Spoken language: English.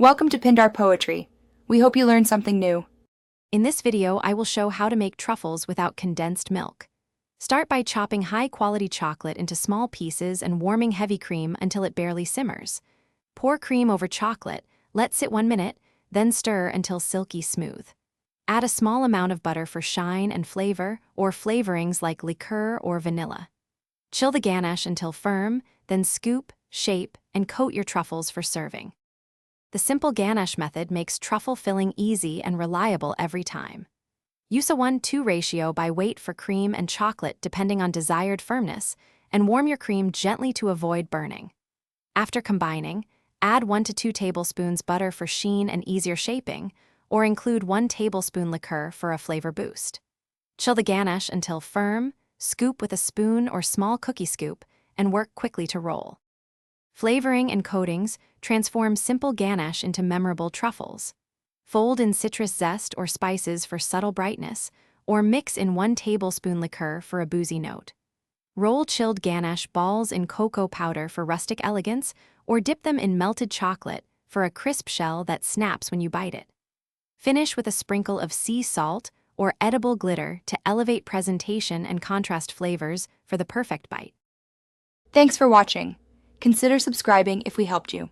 Welcome to Pindar Poetry. We hope you learned something new. In this video, I will show how to make truffles without condensed milk. Start by chopping high-quality chocolate into small pieces and warming heavy cream until it barely simmers. Pour cream over chocolate, let sit 1 minute, then stir until silky smooth. Add a small amount of butter for shine and flavor, or flavorings like liqueur or vanilla. Chill the ganache until firm, then scoop, shape, and coat your truffles for serving. The simple ganache method makes truffle filling easy and reliable every time. Use a 1:2 ratio by weight for cream and chocolate depending on desired firmness, and warm your cream gently to avoid burning. After combining, add 1 to 2 tablespoons butter for sheen and easier shaping, or include 1 tablespoon liqueur for a flavor boost. Chill the ganache until firm, scoop with a spoon or small cookie scoop, and work quickly to roll. Flavoring and coatings transform simple ganache into memorable truffles. Fold in citrus zest or spices for subtle brightness, or mix in 1 tablespoon liqueur for a boozy note. Roll chilled ganache balls in cocoa powder for rustic elegance, or dip them in melted chocolate for a crisp shell that snaps when you bite it. Finish with a sprinkle of sea salt or edible glitter to elevate presentation and contrast flavors for the perfect bite. Thanks for watching. Consider subscribing if we helped you.